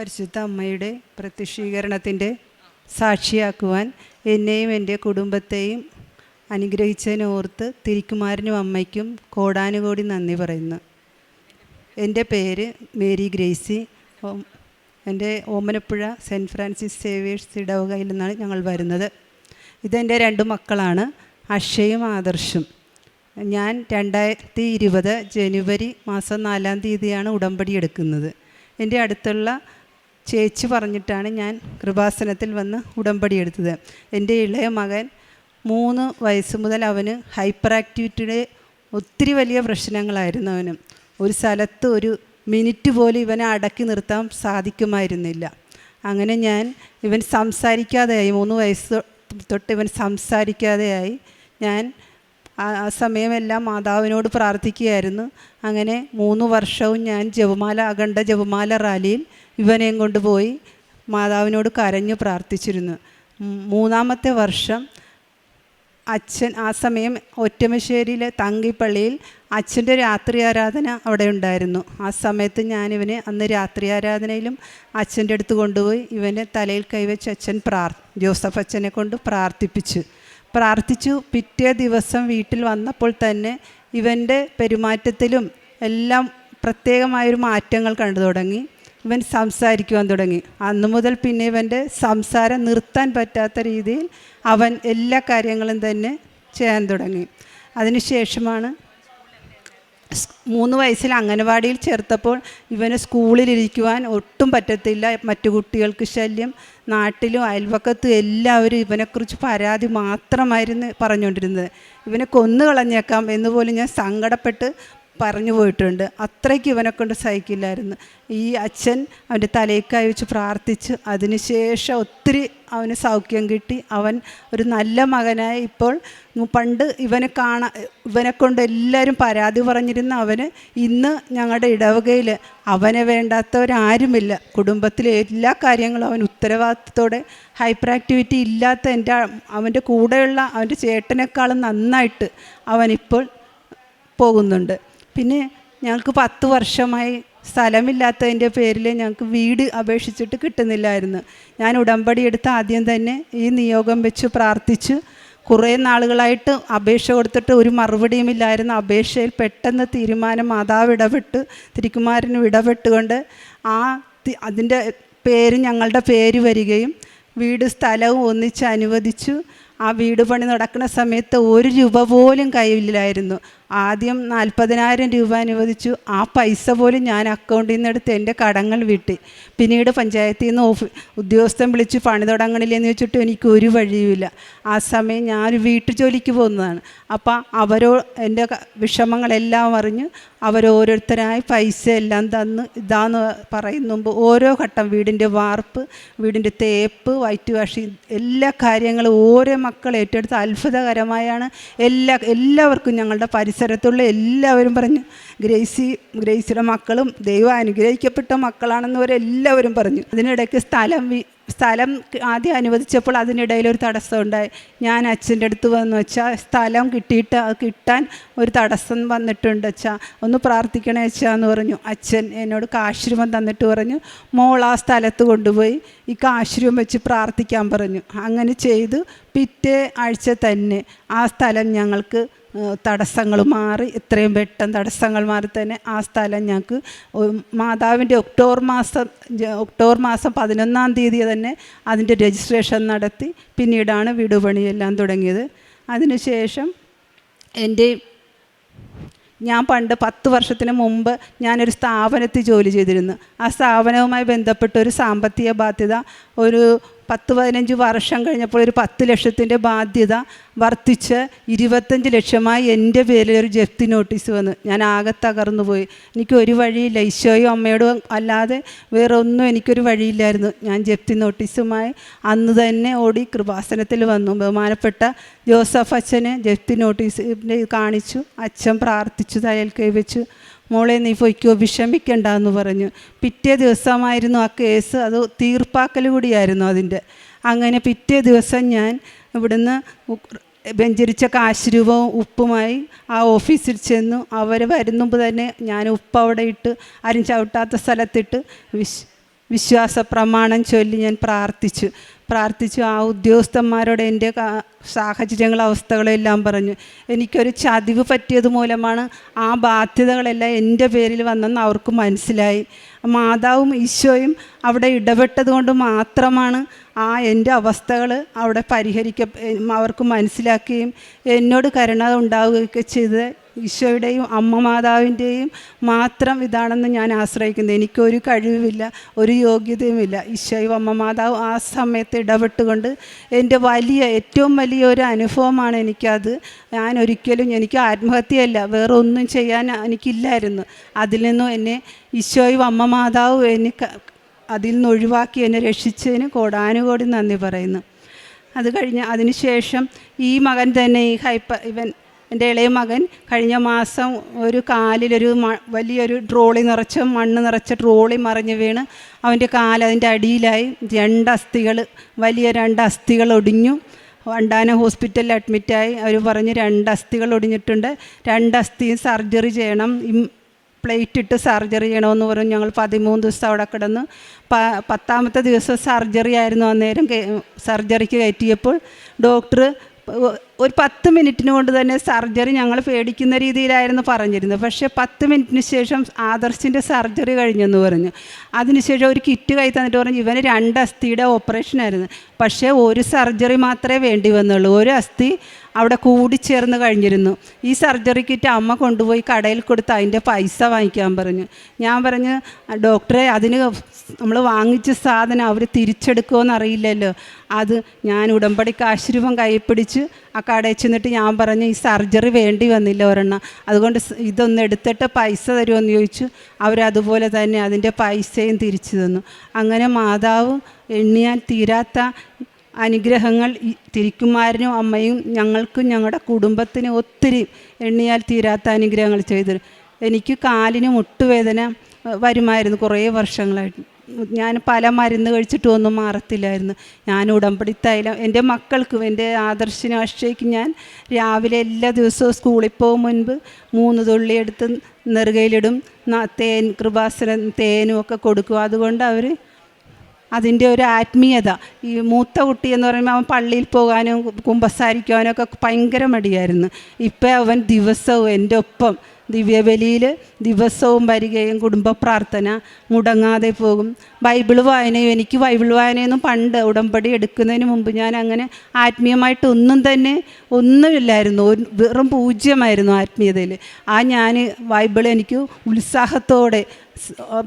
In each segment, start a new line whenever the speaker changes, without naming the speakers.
പരിശുദ്ധ അമ്മയുടെ പ്രത്യക്ഷീകരണത്തിൻ്റെ സാക്ഷിയാക്കുവാൻ എന്നെയും എൻ്റെ കുടുംബത്തെയും അനുഗ്രഹിച്ചതിനോർത്ത് തിരുക്കുമാരനും അമ്മയ്ക്കും കോടാനുകോടി നന്ദി പറയുന്നു. എൻ്റെ പേര് മേരി ഗ്രേസി. എൻ്റെ ഓമനപ്പുഴ സെൻറ്റ് ഫ്രാൻസിസ് സേവേഴ്സ് ഇടവകയിൽ നിന്നാണ് ഞങ്ങൾ വരുന്നത്. ഇതെൻ്റെ 2 മക്കളാണ്, അക്ഷയും ആദർശും. ഞാൻ 2020 ജനുവരി മാസം 4-ാം തീയതിയാണ് ഉടമ്പടി എടുക്കുന്നത്. എൻ്റെ അടുത്തുള്ള ചേച്ചി പറഞ്ഞിട്ടാണ് ഞാൻ കൃപാസനത്തിൽ വന്ന് ഉടമ്പടി എടുത്തത്. എൻ്റെ ഇളയ മകൻ 3 വയസ്സ് മുതൽ അവന് ഹൈപ്പർ ആക്ടിവിറ്റിയുടെ ഒത്തിരി വലിയ പ്രശ്നങ്ങളായിരുന്നു. അവന് ഒരു സ്ഥലത്ത് ഒരു മിനിറ്റ് പോലും ഇവനെ അടക്കി നിർത്താൻ സാധിക്കുമായിരുന്നില്ല. അങ്ങനെ ഇവൻ സംസാരിക്കാതെയായി, 3 വയസ്സ് തൊട്ട് ഇവൻ സംസാരിക്കാതെയായി. ഞാൻ ആ സമയമെല്ലാം മാതാവിനോട് പ്രാർത്ഥിക്കുകയായിരുന്നു. അങ്ങനെ 3 വർഷവും ഞാൻ അഖണ്ഡ ജപമാല റാലിയിൽ ഇവനെയും കൊണ്ടുപോയി മാതാവിനോട് കരഞ്ഞു പ്രാർത്ഥിച്ചിരുന്നു. 3-ാമത്തെ വർഷം അച്ഛൻ ആ സമയം ഒറ്റമശ്ശേരിയിലെ തങ്കിപ്പള്ളിയിൽ അച്ഛൻ്റെ രാത്രി ആരാധന അവിടെ ഉണ്ടായിരുന്നു. ആ സമയത്ത് ഞാനിവനെ അന്ന് രാത്രി ആരാധനയിലും അച്ഛൻ്റെ അടുത്ത് കൊണ്ടുപോയി ഇവനെ തലയിൽ കൈവച്ച് അച്ഛൻ ജോസഫ് അച്ഛനെ കൊണ്ട് പ്രാർത്ഥിച്ചു. പിറ്റേ ദിവസം വീട്ടിൽ വന്നപ്പോൾ തന്നെ ഇവൻ്റെ പെരുമാറ്റത്തിലും എല്ലാം പ്രത്യേകമായൊരു മാറ്റങ്ങൾ കണ്ടു തുടങ്ങി. ഇവൻ സംസാരിക്കുവാൻ തുടങ്ങി. അന്നു മുതൽ പിന്നെ ഇവൻ്റെ സംസാരം നിർത്താൻ പറ്റാത്ത രീതിയിൽ അവൻ എല്ലാ കാര്യങ്ങളും തന്നെ ചെയ്യാൻ തുടങ്ങി. അതിനുശേഷമാണ് 3 വയസ്സിൽ അംഗനവാടിയിൽ ചേർത്തപ്പോൾ ഇവന് സ്കൂളിലിരിക്കുവാൻ ഒട്ടും പറ്റത്തില്ല. മറ്റു കുട്ടികൾക്ക് ശല്യം, നാട്ടിലും അയൽവക്കത്തും എല്ലാവരും ഇവനെക്കുറിച്ച് പരാതി മാത്രമായിരുന്നു പറഞ്ഞുകൊണ്ടിരുന്നത്. ഇവനെ കൊന്നുകളഞ്ഞേക്കാം എന്ന് പോലും ഞാൻ സങ്കടപ്പെട്ട് പറഞ്ഞു പോയിട്ടുണ്ട്. അത്രയ്ക്ക് ഇവനെക്കൊണ്ട് സഹിക്കില്ലായിരുന്നു. ഈ അച്ഛൻ അവൻ്റെ തലയ്ക്കായി വെച്ച് പ്രാർത്ഥിച്ച് അതിനുശേഷം ഒത്തിരി അവന് സൗഖ്യം കിട്ടി. അവൻ ഒരു നല്ല മകനായി. ഇപ്പോൾ പണ്ട് ഇവനെക്കൊണ്ട് എല്ലാവരും പരാതി പറഞ്ഞിരുന്ന അവന് ഇന്ന് ഞങ്ങളുടെ ഇടവകയിൽ അവനെ വേണ്ടാത്തവരാരുമില്ല. കുടുംബത്തിലെ എല്ലാ കാര്യങ്ങളും അവൻ ഉത്തരവാദിത്തത്തോടെ, ഹൈപ്പർ ആക്ടിവിറ്റി ഇല്ലാത്ത അവൻ്റെ കൂടെയുള്ള അവൻ്റെ ചേട്ടനേക്കാളും നന്നായിട്ട് അവനിപ്പോൾ പോകുന്നുണ്ട്. പിന്നെ ഞങ്ങൾക്ക് 10 വർഷമായി സ്ഥലമില്ലാത്തതിൻ്റെ പേരിൽ ഞങ്ങൾക്ക് വീട് അപേക്ഷിച്ചിട്ട് കിട്ടുന്നില്ലായിരുന്നു. ഞാൻ ഉടമ്പടി എടുത്ത് ആദ്യം തന്നെ ഈ നിയോഗം വെച്ച് പ്രാർത്ഥിച്ചു. കുറേ നാളുകളായിട്ട് അപേക്ഷ കൊടുത്തിട്ട് ഒരു മറുപടിയുമില്ലായിരുന്നു. അപേക്ഷയിൽ പെട്ടെന്ന് തീരുമാനം മാതാവ് തിരുക്കുമാരനും ഇടപെട്ടുകൊണ്ട് അതിൻ്റെ ഞങ്ങളുടെ പേര് വരികയും വീട് സ്ഥലവും ഒന്നിച്ച് അനുവദിച്ചു. ആ വീട് പണി നടക്കുന്ന സമയത്ത് 1 രൂപ പോലും കയ്യിലായിരുന്നു. ആദ്യം 40,000 രൂപ അനുവദിച്ചു. ആ പൈസ പോലും ഞാൻ അക്കൗണ്ടിൽ നിന്ന് എടുത്ത് എൻ്റെ കടങ്ങൾ വീട്ടി. പിന്നീട് പഞ്ചായത്തിൽ നിന്ന് ഉദ്യോഗസ്ഥൻ വിളിച്ച് പണി തുടങ്ങണില്ലെന്ന് വെച്ചിട്ട് എനിക്ക് ഒരു വഴിയുമില്ല. ആ സമയം ഞാൻ വീട്ടു ജോലിക്ക് പോകുന്നതാണ്. അപ്പോൾ എൻ്റെ വിഷമങ്ങളെല്ലാം അറിഞ്ഞ് അവരോരോരുത്തരായി പൈസ എല്ലാം തന്ന് ഇതാന്ന് പറയുന്നുമ്പോൾ ഓരോ ഘട്ടം വീടിൻ്റെ വാർപ്പ്, വീടിൻ്റെ തേപ്പ്, വൈറ്റ് വാഷ്, എല്ലാ കാര്യങ്ങളും ഓരോ മക്കൾ ഏറ്റെടുത്ത് അത്ഭുതകരമായാണ്. എല്ലാവർക്കും ഞങ്ങളുടെ പരിസരത്തുള്ള എല്ലാവരും പറഞ്ഞു ഗ്രേസിയുടെ മക്കളും ദൈവം അനുഗ്രഹിക്കപ്പെട്ട മക്കളാണെന്നവരെല്ലാവരും പറഞ്ഞു. അതിനിടയ്ക്ക് സ്ഥലം ആദ്യം അനുവദിച്ചപ്പോൾ അതിനിടയിൽ ഒരു തടസ്സം ഉണ്ടായി. ഞാൻ അച്ഛൻ്റെ അടുത്ത് വന്നു, വെച്ചാൽ സ്ഥലം കിട്ടാൻ ഒരു തടസ്സം വന്നിട്ടുണ്ട് അച്ഛാ, ഒന്ന് പ്രാർത്ഥിക്കണേ അച്ഛാ എന്ന് പറഞ്ഞു. അച്ഛൻ എന്നോട് കാശുരൂപം തന്നിട്ട് പറഞ്ഞു, മോൾ ആ സ്ഥലത്ത് കൊണ്ടുപോയി ഈ കാശുരൂപം വെച്ച് പ്രാർത്ഥിക്കാൻ പറഞ്ഞു. അങ്ങനെ ചെയ്തു. പിറ്റേ ആഴ്ച തന്നെ ആ സ്ഥലം ഞങ്ങൾക്ക് തടസ്സങ്ങൾ മാറി. എത്രയും പെട്ടെന്ന് തടസ്സങ്ങൾ മാറി തന്നെ ആ സ്ഥലം ഞങ്ങൾക്ക് മാതാവിൻ്റെ ഒക്ടോബർ മാസം 11-ാം തീയതി തന്നെ അതിൻ്റെ രജിസ്ട്രേഷൻ നടത്തി. പിന്നീടാണ് വീട് പണിയെല്ലാം തുടങ്ങിയത്. അതിനുശേഷം ഞാൻ പണ്ട് 10 വർഷത്തിന് മുമ്പ് ഞാനൊരു സ്ഥാപനത്തിൽ ജോലി ചെയ്തിരുന്നു. ആ സ്ഥാപനവുമായി ബന്ധപ്പെട്ട ഒരു സാമ്പത്തിക ബാധ്യത ഒരു 10-15 വർഷം കഴിഞ്ഞപ്പോൾ ഒരു 10 ലക്ഷത്തിൻ്റെ ബാധ്യത വർദ്ധിച്ച് 25 ലക്ഷമായി എൻ്റെ പേരിൽ ഒരു ജപ്തി നോട്ടീസ് വന്നു. ഞാൻ ആകെ തകർന്നു പോയി. എനിക്കൊരു വഴിയില്ല, ഈശോയും അമ്മയോടും അല്ലാതെ വേറെ ഒന്നും എനിക്കൊരു വഴിയില്ലായിരുന്നു. ഞാൻ ജപ്തി നോട്ടീസുമായി അന്ന് തന്നെ ഓടി കൃപാസനത്തിൽ വന്നു. ബഹുമാനപ്പെട്ട ജോസഫ് അച്ഛന് ജപ്തി നോട്ടീസിൻ്റെ കാണിച്ചു. അച്ഛൻ പ്രാർത്ഥിച്ചു, തലയിൽ കൈവച്ചു, മോളെ നീ പൊയ്ക്കോ, വിഷമിക്കണ്ടെന്ന് പറഞ്ഞു. പിറ്റേ ദിവസമായിരുന്നു ആ കേസ്, അത് തീർപ്പാക്കൽ കൂടിയായിരുന്നു അതിൻ്റെ. അങ്ങനെ പിറ്റേ ദിവസം ഞാൻ ഇവിടുന്ന് വെഞ്ചരിച്ച കാശുരൂപവും ഉപ്പുമായി ആ ഓഫീസിൽ ചെന്നു. അവർ വരുന്നുമ്പ് തന്നെ ഞാൻ ഉപ്പ് അവിടെ ഇട്ട് ആരും ചവിട്ടാത്ത സ്ഥലത്തിട്ട് വിശ്വാസ പ്രമാണം ചൊല്ലി ഞാൻ പ്രാർത്ഥിച്ചു. ആ ഉദ്യോഗസ്ഥന്മാരോട് എൻ്റെ സാഹചര്യങ്ങളും അവസ്ഥകളും എല്ലാം പറഞ്ഞു. എനിക്കൊരു ചതിവ് പറ്റിയത് മൂലമാണ് ആ ബാധ്യതകളെല്ലാം എൻ്റെ പേരിൽ വന്നെന്ന് അവർക്ക് മനസ്സിലായി. മാതാവും ഈശോയും അവിടെ ഇടപെട്ടത് കൊണ്ട് മാത്രമാണ് എൻ്റെ അവസ്ഥകൾ അവിടെ അവർക്ക് മനസ്സിലാക്കുകയും എന്നോട് കരുണ ഉണ്ടാവുകയൊക്കെ ചെയ്ത് ഈശോയുടെയും അമ്മ മാതാവിൻ്റെയും മാത്രം ഇതാണെന്ന് ഞാൻ ആശ്രയിക്കുന്നത്. എനിക്കൊരു കഴിവുമില്ല, ഒരു യോഗ്യതയുമില്ല. ഈശോയും അമ്മ മാതാവും ആ സമയത്ത് ഇടപെട്ടുകൊണ്ട് എൻ്റെ ഏറ്റവും വലിയ ഒരു അനുഭവമാണ് എനിക്കത്. എനിക്ക് ആത്മഹത്യയല്ല, വേറെ ഒന്നും ചെയ്യാൻ എനിക്കില്ലായിരുന്നു. അതിൽ നിന്നും എന്നെ ഈശോയും അമ്മ മാതാവും അതിൽ നിന്ന് ഒഴിവാക്കി എന്നെ രക്ഷിച്ചതിന് കോടാനുകോടി നന്ദി പറയുന്നു. അത് കഴിഞ്ഞ് അതിനുശേഷം ഈ മകൻ തന്നെ എൻ്റെ ഇളയ മകൻ കഴിഞ്ഞ മാസം ഒരു കാലിലൊരു വലിയൊരു മണ്ണ് നിറച്ച ട്രോളി മറിഞ്ഞ് വീണ് അവൻ്റെ അതിൻ്റെ അടിയിലായി. വലിയ 2 അസ്ഥികൾ ഒടിഞ്ഞു. വണ്ടാനം ഹോസ്പിറ്റലിൽ അഡ്മിറ്റായി. അവർ പറഞ്ഞ് 2 അസ്ഥികൾ ഒടിഞ്ഞിട്ടുണ്ട്, 2 അസ്ഥിയും സർജറി ചെയ്യണം, പ്ലേറ്റ് ഇട്ട് സർജറി ചെയ്യണമെന്ന് പറഞ്ഞു. ഞങ്ങൾ 13 ദിവസം അവിടെ കിടന്നു. 10ാമത്തെ ദിവസം സർജറി ആയിരുന്നു. അന്നേരം സർജറിക്ക് കയറ്റിയപ്പോൾ ഡോക്ടർ ഒരു 10 മിനിറ്റിന് കൊണ്ട് തന്നെ സർജറി ഞങ്ങൾ പേടിക്കുന്ന രീതിയിലായിരുന്നു പറഞ്ഞിരുന്നത്. പക്ഷേ 10 മിനിറ്റിന് ശേഷം ആദർശിൻ്റെ സർജറി കഴിഞ്ഞെന്ന് പറഞ്ഞു. അതിനുശേഷം ഒരു കിറ്റ് കൈ തന്നിട്ട് പറഞ്ഞു ഇവന് 2 അസ്ഥിയുടെ ഓപ്പറേഷനായിരുന്നു. പക്ഷേ ഒരു സർജറി മാത്രമേ വേണ്ടി വന്നുള്ളൂ. ഒരു അസ്ഥി അവിടെ കൂടിച്ചേർന്ന് കഴിഞ്ഞിരുന്നു. ഈ സർജറി കിറ്റ് അമ്മ കൊണ്ടുപോയി കടയിൽ കൊടുത്ത് അതിൻ്റെ പൈസ വാങ്ങിക്കാൻ പറഞ്ഞു. ഞാൻ പറഞ്ഞു ഡോക്ടറെ, അതിന് നമ്മൾ വാങ്ങിച്ച സാധനം അവർ തിരിച്ചെടുക്കുമോയെന്ന് അറിയില്ലല്ലോ. അത് ഞാൻ ഉടമ്പടി കാശുരൂപം കയ്യിൽ പിടിച്ച് ആ കടയിൽ ചെന്നിട്ട് ഞാൻ പറഞ്ഞു ഈ സർജറി വേണ്ടി വന്നില്ല ഒരെണ്ണം, അതുകൊണ്ട് ഇതൊന്ന് എടുത്തിട്ട് പൈസ തരുമെന്ന് ചോദിച്ചു. അവരതുപോലെ തന്നെ അതിൻ്റെ പൈസയും തിരിച്ചു തന്നു. അങ്ങനെ മാതാവ് എണ്ണിയാൽ തീരാത്ത അനുഗ്രഹങ്ങൾ തിരിക്കുമാരനും അമ്മയും ഞങ്ങൾക്കും ഞങ്ങളുടെ കുടുംബത്തിന് ഒത്തിരി എണ്ണിയാൽ തീരാത്ത അനുഗ്രഹങ്ങൾ ചെയ്തു. എനിക്ക് കാലിന് മുട്ടുവേദന വരുമായിരുന്നു കുറേ വർഷങ്ങളായിട്ട്. ഞാൻ പല മരുന്ന് കഴിച്ചിട്ടും ഒന്നും മാറത്തില്ലായിരുന്നു. ഞാൻ ഉടമ്പടി തൈലം എൻ്റെ മക്കൾക്കും എൻ്റെ ആദർശിനും അക്ഷയ്ക്കും ഞാൻ രാവിലെ എല്ലാ ദിവസവും സ്കൂളിൽ പോകും മുൻപ് 3 തുള്ളി എടുത്ത് നെറുകയിലിടും. കൃപാസനം തേനും ഒക്കെ കൊടുക്കും. അതുകൊണ്ട് അതിൻ്റെ ഒരു ആത്മീയത. ഈ മൂത്ത കുട്ടി എന്ന് പറയുമ്പോൾ അവൻ പള്ളിയിൽ പോകാനും കുമ്പസാരിക്കാനും ഒക്കെ ഭയങ്കര മടിയായിരുന്നു. ഇപ്പം അവൻ ദിവസവും എൻ്റെ ഒപ്പം ദിവ്യബലിയിൽ ദിവസവും വരികയും കുടുംബ പ്രാർത്ഥന മുടങ്ങാതെ പോകും. എനിക്ക് ബൈബിൾ വായനയൊന്നും പണ്ട് ഉടമ്പടി എടുക്കുന്നതിന് മുമ്പ് ഞാൻ അങ്ങനെ ആത്മീയമായിട്ട് ഒന്നുമില്ലായിരുന്നു. വെറും പൂജ്യമായിരുന്നു ആത്മീയതയിൽ. ഞാൻ ബൈബിൾ എനിക്ക് ഉത്സാഹത്തോടെ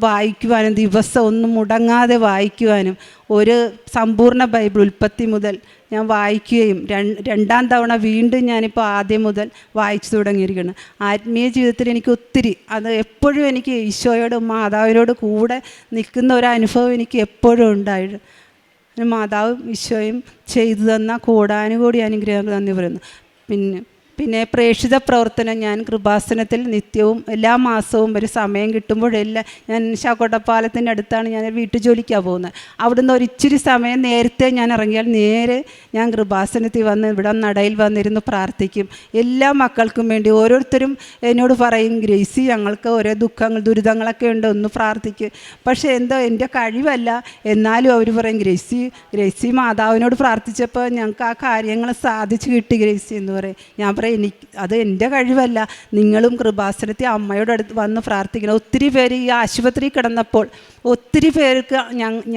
വായിക്കുവാനും ദിവസം ഒന്നും മുടങ്ങാതെ വായിക്കുവാനും ഒരു സമ്പൂർണ്ണ ബൈബിൾ ഉൽപ്പത്തി മുതൽ ഞാൻ വായിക്കുകയും 2ാം തവണ വീണ്ടും ഞാനിപ്പോൾ ആദ്യം മുതൽ വായിച്ചു തുടങ്ങിയിരിക്കുകയാണ്. ആത്മീയ ജീവിതത്തിൽ എനിക്ക് ഒത്തിരി എപ്പോഴും എനിക്ക് ഈശോയോടും മാതാവിനോട് കൂടെ നിൽക്കുന്ന ഒരനുഭവം എനിക്ക് എപ്പോഴും ഉണ്ടായിരുന്നു. മാതാവും ഈശോയും ചെയ്തു തന്ന കോടാനുകോടി അനുഗ്രഹങ്ങൾ നന്ദി പറയുന്നു. പിന്നെ പ്രേക്ഷിത പ്രവർത്തനം ഞാൻ കൃപാസനത്തിൽ നിത്യവും എല്ലാ മാസവും ഒരു സമയം കിട്ടുമ്പോഴെല്ലാം ഞാൻ ശാക്കോട്ടപ്പാലത്തിൻ്റെ അടുത്താണ് ഞാൻ വീട്ടുജോലിക്കാണ് പോകുന്നത്. അവിടുന്ന് ഒരിച്ചിരി സമയം നേരത്തെ ഞാൻ ഇറങ്ങിയാൽ നേരെ ഞാൻ കൃപാസനത്തിൽ വന്ന് ഇവിടെ നടയിൽ വന്നിരുന്ന് പ്രാർത്ഥിക്കും. എല്ലാ മക്കൾക്കും വേണ്ടി ഓരോരുത്തരും എന്നോട് പറയും ഗ്രേസി ഞങ്ങൾക്ക് ഓരോ ദുരിതങ്ങളൊക്കെ ഉണ്ട്, ഒന്ന് പ്രാർത്ഥിക്കും. പക്ഷേ എന്തോ എൻ്റെ കഴിവല്ല, എന്നാലും അവർ പറയും ഗ്രേസി മാതാവിനോട് പ്രാർത്ഥിച്ചപ്പോൾ ഞങ്ങൾക്ക് ആ കാര്യങ്ങൾ സാധിച്ചു കിട്ടി ഗ്രേസി എന്ന് പറയും. ഞാൻ അത് എൻ്റെ കഴിവല്ല, നിങ്ങളും കൃപാസനത്തിൽ അമ്മയോട് അടുത്ത് വന്ന് പ്രാർത്ഥിക്കണം. ഒത്തിരി പേര് ഈ ആശുപത്രി കിടന്നപ്പോൾ ഒത്തിരി പേർക്ക്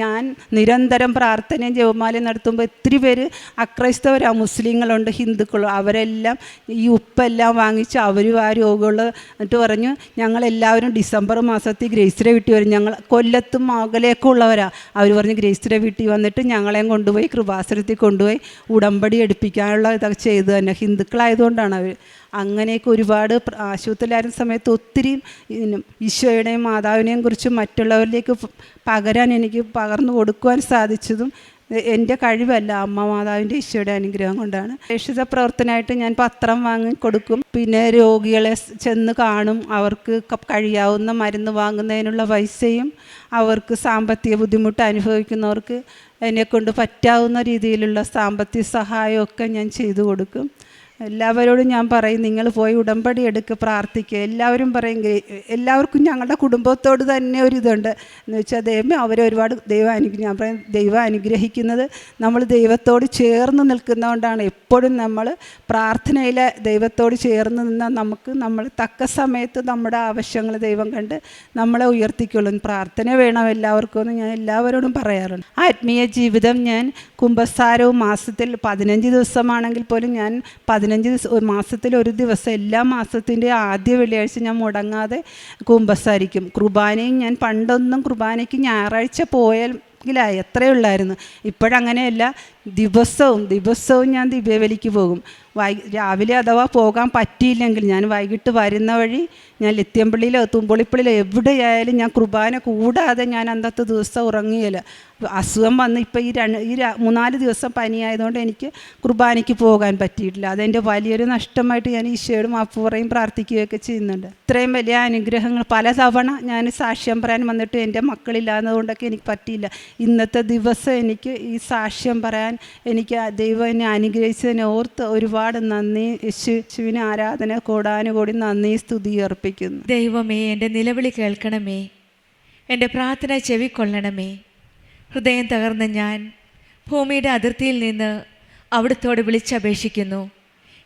ഞാൻ നിരന്തരം പ്രാർത്ഥനയും ജപമാലയും നടത്തുമ്പോൾ ഒത്തിരി പേര് അക്രൈസ്തവരാണ്, മുസ്ലിങ്ങളുണ്ട്, ഹിന്ദുക്കളും. അവരെല്ലാം ഈ ഉപ്പെല്ലാം വാങ്ങിച്ച് അവരും ആ രോഗമുള്ള എന്നിട്ട് പറഞ്ഞു ഞങ്ങളെല്ലാവരും ഡിസംബർ മാസത്തിൽ ഗ്രേസിയുടെ വീട്ടിൽ വരും. ഞങ്ങൾ കൊല്ലത്തും അകലെയൊക്കെ ഉള്ളവരാണ്. അവർ പറഞ്ഞ് ഗ്രേസിയുടെ വീട്ടിൽ വന്നിട്ട് ഞങ്ങളെയും കൊണ്ടുപോയി കൃപാസനത്തിൽ കൊണ്ടുപോയി ഉടമ്പടി എടുപ്പിക്കാനുള്ള ഇതൊക്കെ ചെയ്തു തന്നെ. ഹിന്ദുക്കളായതുകൊണ്ടാണ് അവർ അങ്ങനെയൊക്കെ ഒരുപാട് ആശുപത്രിയിലായിരുന്ന സമയത്ത് ഒത്തിരി ഈശോയുടെയും മാതാവിനെയും കുറിച്ച് മറ്റുള്ളവരിലേക്ക് എനിക്ക് പകർന്നു കൊടുക്കുവാൻ സാധിച്ചതും എൻ്റെ കഴിവല്ല, അമ്മ മാതാവിൻ്റെ ഈശോയുടെ അനുഗ്രഹം കൊണ്ടാണ്. രക്ഷിത പ്രവർത്തനമായിട്ട് ഞാൻ പത്രം വാങ്ങി കൊടുക്കും. പിന്നെ രോഗികളെ ചെന്ന് കാണും. അവർക്ക് കഴിയാവുന്ന മരുന്ന് വാങ്ങുന്നതിനുള്ള പൈസയും അവർക്ക് സാമ്പത്തിക ബുദ്ധിമുട്ട് അനുഭവിക്കുന്നവർക്ക് എന്നെക്കൊണ്ട് പറ്റാവുന്ന രീതിയിലുള്ള സാമ്പത്തിക സഹായമൊക്കെ ഞാൻ ചെയ്തു കൊടുക്കും. എല്ലാവരോടും ഞാൻ പറയും, നിങ്ങൾ പോയി ഉടമ്പടി എടുക്കുക, പ്രാർത്ഥിക്കുക. എല്ലാവരും പറയും, എല്ലാവർക്കും ഞങ്ങളുടെ കുടുംബത്തോട് തന്നെ ഒരിതുണ്ട് എന്ന് വെച്ചാൽ ദൈവം അവരെ ഒരുപാട് ഞാൻ പറയും, ദൈവം അനുഗ്രഹിക്കുന്നത് നമ്മൾ ദൈവത്തോട് ചേർന്ന് നിൽക്കുന്നതുകൊണ്ടാണ്. എപ്പോഴും നമ്മൾ പ്രാർത്ഥനയിൽ ദൈവത്തോട് ചേർന്ന് നിന്നാൽ നമ്മൾ തക്ക സമയത്ത് നമ്മുടെ ആവശ്യങ്ങൾ ദൈവം കണ്ട് നമ്മളെ ഉയർത്തിക്കൊള്ളും. പ്രാർത്ഥന വേണം എല്ലാവർക്കും എന്ന് ഞാൻ എല്ലാവരോടും പറയാറുണ്ട്. ആത്മീയ ജീവിതം ഞാൻ കുമ്പസാരവും മാസത്തിൽ 15 ദിവസമാണെങ്കിൽ പോലും ഞാൻ 15 മാസത്തിൽ ഒരു ദിവസം, എല്ലാ മാസത്തിൻ്റെ ആദ്യ വെള്ളിയാഴ്ച ഞാൻ മുടങ്ങാതെ കുമ്പസാരിക്കും. കുർബാനയും ഞാൻ പണ്ടൊന്നും കുർബാനയ്ക്ക് ഞായറാഴ്ച പോയെങ്കിലായി എത്രയേ ഉള്ളായിരുന്നു. ഇപ്പോഴങ്ങനെയല്ല, ദിവസവും ഞാൻ ദിവ്യബലിക്ക് പോകും. രാവിലെ അഥവാ പോകാൻ പറ്റിയില്ലെങ്കിൽ ഞാൻ വൈകിട്ട് വരുന്ന വഴി ഞാൻ ലത്യമ്പള്ളിയിലോ തുമ്പൊളിപ്പള്ളിയിലോ എവിടെയായാലും ഞാൻ കുർബാന കൂടാതെ ഞാൻ അന്നത്തെ ദിവസം ഉറങ്ങിയില്ല. അസുഖം വന്ന് ഇപ്പോൾ ഈ 3-4 ദിവസം പനിയായതുകൊണ്ട് എനിക്ക് കുർബാനയ്ക്ക് പോകാൻ പറ്റിയിട്ടില്ല. അതെൻ്റെ വലിയൊരു നഷ്ടമായിട്ട് ഞാൻ ഈശോയോട് മാപ്പ് പറയും, പ്രാർത്ഥിക്കുകയൊക്കെ ചെയ്യുന്നുണ്ട്. ഇത്രയും വലിയ അനുഗ്രഹങ്ങൾ പലതവണ ഞാൻ സാക്ഷ്യം പറയാൻ വന്നിട്ട് എൻ്റെ മക്കളില്ലാത്തതുകൊണ്ടൊക്കെ എനിക്ക് പറ്റിയില്ല. ഇന്നത്തെ ദിവസം എനിക്ക് ഈ സാക്ഷ്യം പറയാൻ എനിക്ക് ദൈവം എന്നെ അനുഗ്രഹിച്ചതിനെ ഓർത്ത് ഒരുപാട് നന്ദി. യേശുവിന് ആരാധന, കോടാനുകോടി നന്ദി, സ്തുതി അർപ്പിക്കുന്നു.
ദൈവമേ, എൻ്റെ നിലവിളി കേൾക്കണമേ, എൻ്റെ പ്രാർത്ഥന ചെവിക്കൊള്ളണമേ. ഹൃദയം തകർന്ന ഞാൻ ഭൂമിയുടെ അതിർത്തിയിൽ നിന്ന് അവിടുത്തോട് വിളിച്ചപേക്ഷിക്കുന്നു.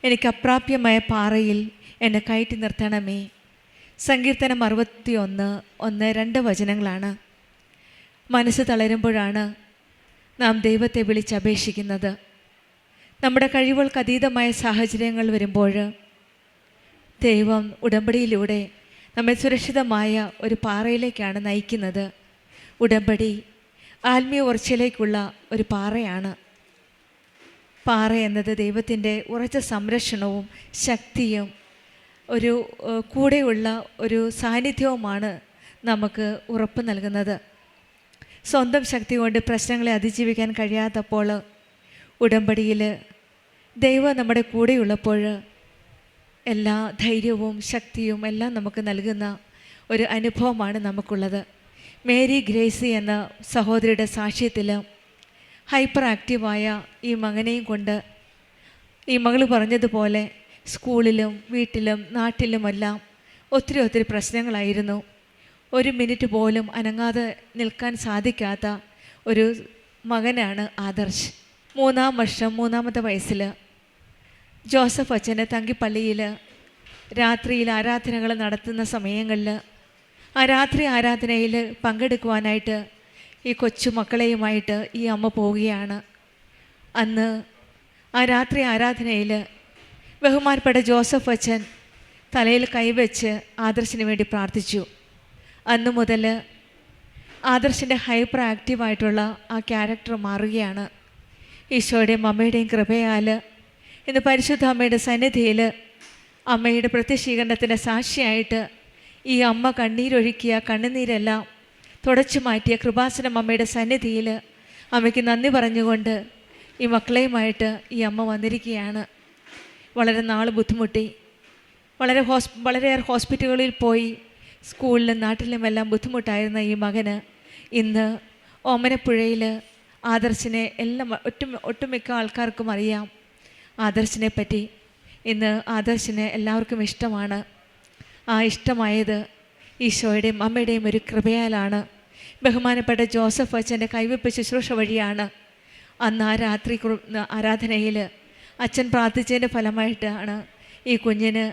എനിക്ക് അപ്രാപ്യമായ പാറയിൽ എന്നെ കയറ്റി നിർത്തണമേ. സങ്കീർത്തനം 61:1-2 വചനങ്ങളാണ്. മനസ്സ് തളരുമ്പോഴാണ് നാം ദൈവത്തെ വിളിച്ചപേക്ഷിക്കുന്നത്. നമ്മുടെ കഴിവുകൾക്ക് അതീതമായ സാഹചര്യങ്ങൾ വരുമ്പോൾ ദൈവം ഉടമ്പടിയിലൂടെ നമ്മെ സുരക്ഷിതമായ ഒരു പാറയിലേക്കാണ് നയിക്കുന്നത്. ഉടമ്പടി ആത്മീയ ഉറച്ചിലേക്കുള്ള ഒരു പാറയാണ്. പാറ എന്നത് ദൈവത്തിൻ്റെ ഉറച്ച സംരക്ഷണവും ശക്തിയും ഒരു കൂടെയുള്ള ഒരു സാന്നിധ്യവുമാണ് നമുക്ക് ഉറപ്പ് നൽകുന്നത്. സ്വന്തം ശക്തി കൊണ്ട് പ്രശ്നങ്ങളെ അതിജീവിക്കാൻ കഴിയാത്തപ്പോൾ ഉടമ്പടിയിൽ ദൈവം നമ്മുടെ കൂടെയുള്ളപ്പോൾ എല്ലാ ധൈര്യവും ശക്തിയും എല്ലാം നമുക്ക് നൽകുന്ന ഒരു അനുഭവമാണ് നമുക്കുള്ളത്. മേരി ഗ്രേസി എന്ന സഹോദരിയുടെ സാക്ഷ്യത്തിൽ ഹൈപ്പർ ആക്റ്റീവായ ഈ മകനെയും കൊണ്ട്, ഈ മകൾ പറഞ്ഞതുപോലെ സ്കൂളിലും വീട്ടിലും നാട്ടിലുമെല്ലാം ഒത്തിരി പ്രശ്നങ്ങളായിരുന്നു. ഒരു മിനിറ്റ് പോലും അനങ്ങാതെ നിൽക്കാൻ സാധിക്കാത്ത ഒരു മകനാണ് ആദർശ്. 3-ാം വർഷം 3-ാമത്തെ വയസ്സിൽ ജോസഫ് അച്ഛൻ്റെ തങ്കിപ്പള്ളിയിൽ രാത്രിയിൽ ആരാധനകൾ നടത്തുന്ന സമയങ്ങളിൽ ആ രാത്രി ആരാധനയിൽ പങ്കെടുക്കുവാനായിട്ട് ഈ കൊച്ചു മക്കളെയുമായിട്ട് ഈ അമ്മ പോവുകയാണ്. അന്ന് ആ രാത്രി ആരാധനയിൽ ബഹുമാനപ്പെട്ട ജോസഫ് അച്ഛൻ തലയിൽ കൈവച്ച് ആദർശിന് വേണ്ടി പ്രാർത്ഥിച്ചു. അന്ന് മുതൽ ആദർശിൻ്റെ ഹൈപ്പർ ആക്റ്റീവായിട്ടുള്ള ആ ക്യാരക്ടർ മാറുകയാണ്. ഈശോയുടെയും അമ്മയുടെയും കൃപയാൽ ഇന്ന് പരിശുദ്ധ അമ്മയുടെ സന്നിധിയിൽ അമ്മയുടെ പ്രത്യക്ഷീകരണത്തിൻ്റെ സാക്ഷിയായിട്ട് ഈ അമ്മ കണ്ണീരൊഴുക്കിയ കണ്ണുനീരെല്ലാം തുടച്ചു മാറ്റിയ കൃപാസനം അമ്മയുടെ സന്നിധിയിൽ അമ്മയ്ക്ക് നന്ദി പറഞ്ഞുകൊണ്ട് ഈ മക്കളെയുമായിട്ട് ഈ അമ്മ വന്നിരിക്കുകയാണ്. വളരെ നാൾ ബുദ്ധിമുട്ടി, വളരെയേറെ ഹോസ്പിറ്റലുകളിൽ പോയി, സ്കൂളിലും നാട്ടിലുമെല്ലാം ബുദ്ധിമുട്ടായിരുന്ന ഈ മകന് ഇന്ന് ഓമനപ്പുഴയിൽ ആദർശിനെ ഒട്ടുമിക്ക ആൾക്കാർക്കും അറിയാം. ആദർശിനെ പറ്റി ഇന്ന് ആദർശിനെ എല്ലാവർക്കും ഇഷ്ടമാണ്. ആ ഇഷ്ടമായത് ഈശോയുടെയും അമ്മയുടെയും ഒരു കൃപയാലാണ്. ബഹുമാനപ്പെട്ട ജോസഫ് അച്ഛൻ്റെ കൈവെപ്പ് ശുശ്രൂഷ വഴിയാണ് അന്ന് ആ രാത്രി ആരാധനയിൽ അച്ഛൻ പ്രാർത്ഥിച്ചതിൻ്റെ ഫലമായിട്ടാണ് ഈ കുഞ്ഞിന്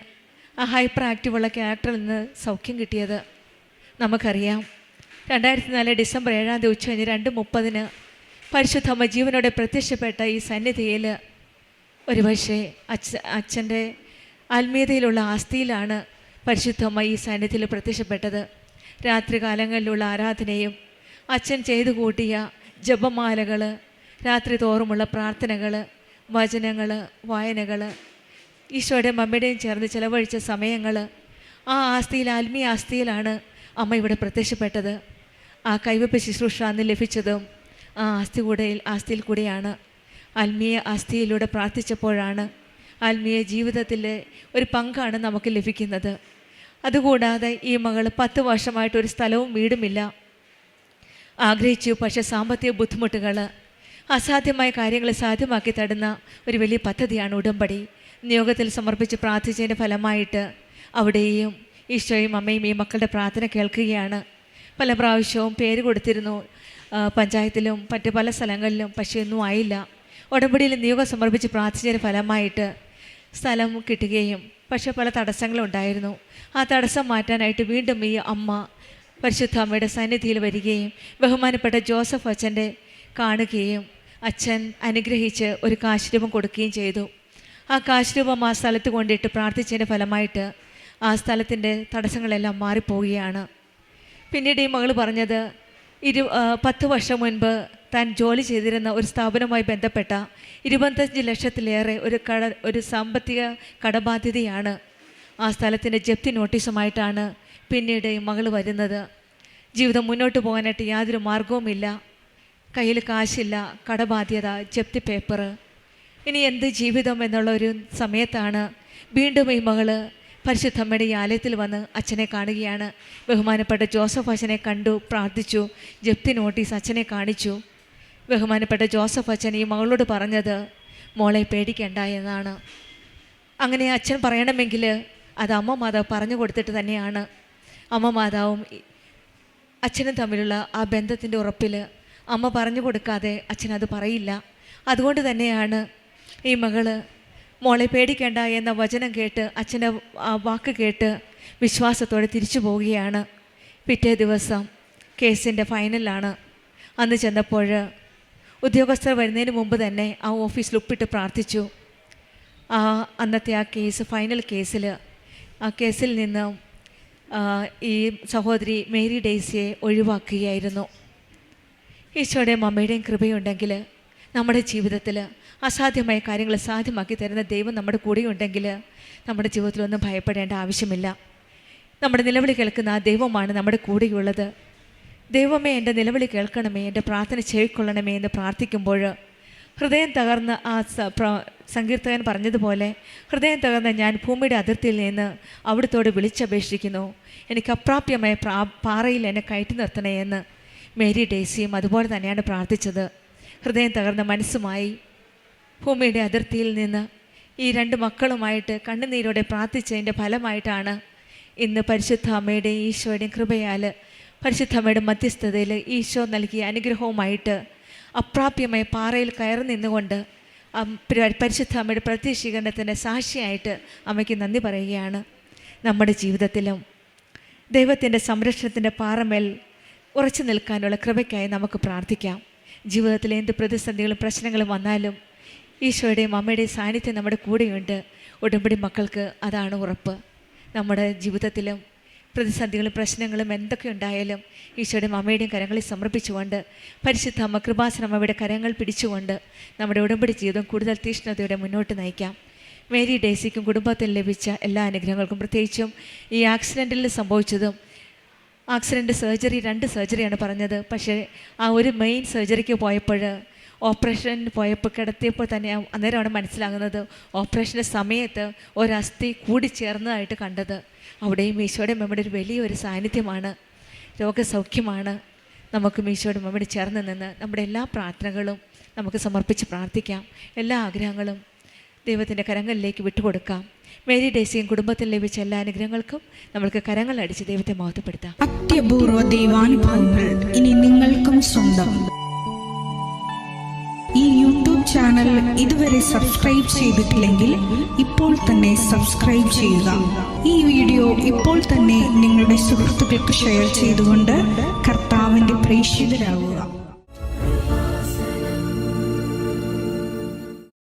ആ ഹൈപ്പർ ആക്റ്റീവുള്ള ക്യാരക്ടറിൽ നിന്ന് സൗഖ്യം കിട്ടിയത്. നമുക്കറിയാം 2004 ഡിസംബർ 7 ഉച്ചകഴിഞ്ഞ് 2:30 പരിശുദ്ധമ്മ ജീവനോടെ പ്രത്യക്ഷപ്പെട്ട ഈ സന്നിധിയിൽ ഒരുപക്ഷെ അച്ഛൻ്റെ ആത്മീയതയിലുള്ള ആസ്തിയിലാണ് പരിശുദ്ധമ്മ ഈ സന്നിധിയിൽ പ്രത്യക്ഷപ്പെട്ടത്. രാത്രികാലങ്ങളിലുള്ള ആരാധനയും അച്ഛൻ ചെയ്തു കൂട്ടിയ ജപമാലകൾ, രാത്രി തോറുമുള്ള പ്രാർത്ഥനകൾ, വചനങ്ങൾ, വായനകൾ, ഈശോയുടെയും അമ്മയുടെയും ചേർന്ന് ചിലവഴിച്ച സമയങ്ങൾ, ആ ആസ്തിയിൽ, ആത്മീയ ആസ്തിയിലാണ് അമ്മ ഇവിടെ പ്രത്യക്ഷപ്പെട്ടത്. ആ കൈവെപ്പ് ശുശ്രൂഷ അന്ന് ലഭിച്ചതും ആ ആസ്തിയിൽ കൂടെയാണ്. ആത്മീയ ആസ്തിയിലൂടെ പ്രാർത്ഥിച്ചപ്പോഴാണ് ആത്മീയ ജീവിതത്തിലെ ഒരു പങ്കാണ് നമുക്ക് ലഭിക്കുന്നത്. അതുകൂടാതെ ഈ മകൾ 10 വർഷമായിട്ട് ഒരു സ്ഥലവും വീടുമില്ല. ആഗ്രഹിച്ചു, പക്ഷേ സാമ്പത്തിക ബുദ്ധിമുട്ടുകൾ, അസാധ്യമായ കാര്യങ്ങൾ സാധ്യമാക്കി തരുന്ന ഒരു വലിയ പദ്ധതിയാണ് ഉടമ്പടി. നിയോഗത്തിൽ സമർപ്പിച്ച് പ്രാർത്ഥിച്ചതിൻ്റെ ഫലമായിട്ട് അവിടെയും ഈശോയും അമ്മയും ഈ മക്കളുടെ പ്രാർത്ഥന കേൾക്കുകയാണ്. പല പ്രാവശ്യവും പേര് കൊടുത്തിരുന്നു പഞ്ചായത്തിലും മറ്റ് പല സ്ഥലങ്ങളിലും, പക്ഷേ ഒന്നും ആയില്ല. ഉടമ്പടിയിൽ നിയോഗം സമർപ്പിച്ച് പ്രാർത്ഥിച്ചതിൻ്റെ ഫലമായിട്ട് സ്ഥലം കിട്ടുകയും പക്ഷേ പല തടസ്സങ്ങളുണ്ടായിരുന്നു. ആ തടസ്സം മാറ്റാനായിട്ട് വീണ്ടും ഈ അമ്മ പരിശുദ്ധ അമ്മയുടെ സന്നിധിയിൽ വരികയും ബഹുമാനപ്പെട്ട ജോസഫ് അച്ഛൻ്റെ കാണുകയും അച്ഛൻ അനുഗ്രഹിച്ച് ഒരു കാശുരൂപം കൊടുക്കുകയും ചെയ്തു. ആ കാശുരൂപം ആ സ്ഥലത്ത് കൊണ്ടിട്ട് പ്രാർത്ഥിച്ചതിൻ്റെ ഫലമായിട്ട് ആ സ്ഥലത്തിൻ്റെ തടസ്സങ്ങളെല്ലാം മാറിപ്പോവുകയാണ്. പിന്നീട് ഈ മകൾ പറഞ്ഞത് 10 വർഷം മുൻപ് താൻ ജോലി ചെയ്തിരുന്ന ഒരു സ്ഥാപനവുമായി ബന്ധപ്പെട്ട 25 ലക്ഷത്തിലേറെ ഒരു സാമ്പത്തിക കടബാധ്യതയാണ്. ആ സ്ഥലത്തിൻ്റെ ജപ്തി നോട്ടീസുമായിട്ടാണ് പിന്നീട് ഈ മകൾ വരുന്നത്. ജീവിതം മുന്നോട്ട് പോകാനായിട്ട് യാതൊരു മാർഗവുമില്ല, കയ്യിൽ കാശില്ല, കടബാധ്യത, ജപ്തി പേപ്പർ, ഇനി എന്ത് ജീവിതം എന്നുള്ള ഒരു സമയത്താണ് വീണ്ടും ഈ മകൾ പരിശുദ്ധമ്മയുടെ ഈ ആലയത്തിൽ വന്ന് അച്ഛനെ കാണുകയാണ്. ബഹുമാനപ്പെട്ട ജോസഫ് അച്ഛനെ കണ്ടു, പ്രാർത്ഥിച്ചു, ജപ്തി നോട്ടീസ് അച്ഛനെ കാണിച്ചു. ബഹുമാനപ്പെട്ട ജോസഫ് അച്ഛൻ ഈ മകളോട് പറഞ്ഞത് മോളെ പേടിക്കണ്ട എന്നാണ്. അങ്ങനെ അച്ഛൻ പറയണമെങ്കിൽ അത് അമ്മ മാതാവ് പറഞ്ഞു കൊടുത്തിട്ട് തന്നെയാണ്. അമ്മ മാതാവും അച്ഛനും തമ്മിലുള്ള ആ ബന്ധത്തിൻ്റെ ഉറപ്പിൽ അമ്മ പറഞ്ഞു കൊടുക്കാതെ അച്ഛനത് പറയില്ല. അതുകൊണ്ട് തന്നെയാണ് ഈ മകള് മോളെ പേടിക്കേണ്ട എന്ന വചനം കേട്ട്, അച്ഛൻ്റെ ആ വാക്ക് കേട്ട് വിശ്വാസത്തോടെ തിരിച്ചു പോവുകയാണ്. പിറ്റേ ദിവസം കേസിൻ്റെ ഫൈനലാണ്. അന്ന് ചെന്നപ്പോൾ ഉദ്യോഗസ്ഥർ വരുന്നതിന് മുമ്പ് തന്നെ ആ ഓഫീസിൽ ഒപ്പിട്ട് പ്രാർത്ഥിച്ചു. അന്നത്തെ ആ കേസ്, ഫൈനൽ കേസിൽ, ആ കേസിൽ നിന്ന് ഈ സഹോദരി മേരി ഡെയ്സിയെ ഒഴിവാക്കുകയായിരുന്നു. ഈശോയുടെയും അമ്മയുടെയും കൃപയുണ്ടെങ്കിൽ നമ്മുടെ ജീവിതത്തിൽ അസാധ്യമായ കാര്യങ്ങൾ സാധ്യമാക്കി തരുന്ന ദൈവം നമ്മുടെ കൂടെയുണ്ടെങ്കിൽ നമ്മുടെ ജീവിതത്തിലൊന്നും ഭയപ്പെടേണ്ട ആവശ്യമില്ല. നമ്മുടെ നിലവിളി കേൾക്കുന്ന ആ ദൈവമാണ് നമ്മുടെ കൂടെയുള്ളത്. ദൈവമേ എൻ്റെ നിലവിളി കേൾക്കണമേ, എൻ്റെ പ്രാർത്ഥന ചെവിക്കൊള്ളണമേ എന്ന് പ്രാർത്ഥിക്കുമ്പോൾ ഹൃദയം തകർന്ന ആ സങ്കീർത്തകൻ പറഞ്ഞതുപോലെ, ഹൃദയം തകർന്ന ഞാൻ ഭൂമിയുടെ അതിർത്തിയിൽ നിന്ന് അവിടുത്തോട് വിളിച്ചപേക്ഷിക്കുന്നു, എനിക്ക് അപ്രാപ്യമായ പാറയിൽ എന്നെ കയറ്റി നിർത്തണേ എന്ന് മേരി ഡെയ്സിയും അതുപോലെ തന്നെയാണ് പ്രാർത്ഥിച്ചത്. ഹൃദയം തകർന്ന മനസ്സുമായി ഭൂമിയുടെ അതിർത്തിയിൽ നിന്ന് ഈ 2 മക്കളുമായിട്ട് കണ്ണുനീരോടെ പ്രാർത്ഥിച്ചതിൻ്റെ ഫലമായിട്ടാണ് ഇന്ന് പരിശുദ്ധ അമ്മയുടെയും ഈശോയുടെയും കൃപയാൽ, പരിശുദ്ധ അമ്മയുടെ മധ്യസ്ഥതയിൽ ഈശോ നൽകിയ അനുഗ്രഹവുമായിട്ട് അപ്രാപ്യമായ പാറയിൽ കയറി നിന്നുകൊണ്ട് പരിശുദ്ധ അമ്മയുടെ പ്രത്യക്ഷീകരണത്തിൻ്റെ സാക്ഷിയായിട്ട് അമ്മയ്ക്ക് നന്ദി പറയുകയാണ്. നമ്മുടെ ജീവിതത്തിലും ദൈവത്തിൻ്റെ സംരക്ഷണത്തിൻ്റെ പാറമേൽ ഉറച്ചു നിൽക്കാനുള്ള കൃപയ്ക്കായി നമുക്ക് പ്രാർത്ഥിക്കാം. ജീവിതത്തിലെ എന്ത് പ്രതിസന്ധികളും പ്രശ്നങ്ങളും വന്നാലും ഈശോയുടെയും അമ്മയുടെയും സാന്നിധ്യം നമ്മുടെ കൂടെയുണ്ട്. ഉടമ്പടി മക്കൾക്ക് അതാണ് ഉറപ്പ്. നമ്മുടെ ജീവിതത്തിലും പ്രതിസന്ധികളും പ്രശ്നങ്ങളും എന്തൊക്കെ ഉണ്ടായാലും ഈശോയുടെയും അമ്മയുടെയും കരങ്ങളിൽ സമർപ്പിച്ചുകൊണ്ട്, പരിശുദ്ധ അമ്മ കൃപാസന അമ്മയുടെ കരങ്ങൾ പിടിച്ചുകൊണ്ട് നമ്മുടെ ഉടമ്പടി ജീവിതം കൂടുതൽ തീഷ്ണതയോടെ മുന്നോട്ട് നയിക്കാം. മേരി ഡെയ്സിക്കും കുടുംബത്തിൽ ലഭിച്ച എല്ലാ അനുഗ്രഹങ്ങൾക്കും, പ്രത്യേകിച്ചും ഈ ആക്സിഡൻറ്റിൽ സംഭവിച്ചതും, ആക്സിഡൻറ്റ് സർജറി 2 സർജറിയാണ് പറഞ്ഞത്. പക്ഷേ ആ ഒരു മെയിൻ സർജറിക്ക് പോയപ്പോൾ, ഓപ്പറേഷന് പോയപ്പോൾ കിടത്തിയപ്പോൾ തന്നെ അന്നേരമാണ് മനസ്സിലാകുന്നത് ഓപ്പറേഷൻ്റെ സമയത്ത് ഒരസ്ഥി കൂടിച്ചേർന്നതായിട്ട് കണ്ടത്. അവിടെയും ഈശോയുടെ അമ്മയുടെ ഒരു വലിയൊരു സാന്നിധ്യമാണ്, രോഗസൗഖ്യമാണ്. നമുക്ക് ഈശോയുടെ അമ്മയോട് ചേർന്ന് നിന്ന് നമ്മുടെ എല്ലാ പ്രാർത്ഥനകളും നമുക്ക് സമർപ്പിച്ച് പ്രാർത്ഥിക്കാം. എല്ലാ ആഗ്രഹങ്ങളും ദൈവത്തിൻ്റെ കരങ്ങളിലേക്ക് വിട്ടുകൊടുക്കാം. മേരി ഡെയ്സിയും കുടുംബത്തിൽ ലഭിച്ച എല്ലാ അനുഗ്രഹങ്ങൾക്കും നമ്മൾക്ക് കരങ്ങൾ അടിച്ച് ദൈവത്തെ മഹത്വപ്പെടുത്താം.
അത്യപൂർവ ദൈവാനുഭവങ്ങൾ ഇനി നിങ്ങൾക്കും സ്വന്തം. ഈ യൂട്യൂബ് ചാനൽ ഇതുവരെ സബ്സ്ക്രൈബ് ചെയ്തിട്ടില്ലെങ്കിൽ ഇപ്പോൾ തന്നെ സബ്സ്ക്രൈബ് ചെയ്യുക. ഈ വീഡിയോ ഇപ്പോൾ തന്നെ നിങ്ങളുടെ സുഹൃത്തുക്കൾക്ക് ഷെയർ ചെയ്തുകൊണ്ട് കർത്താവിൻ്റെ പ്രേക്ഷിതരാകുക.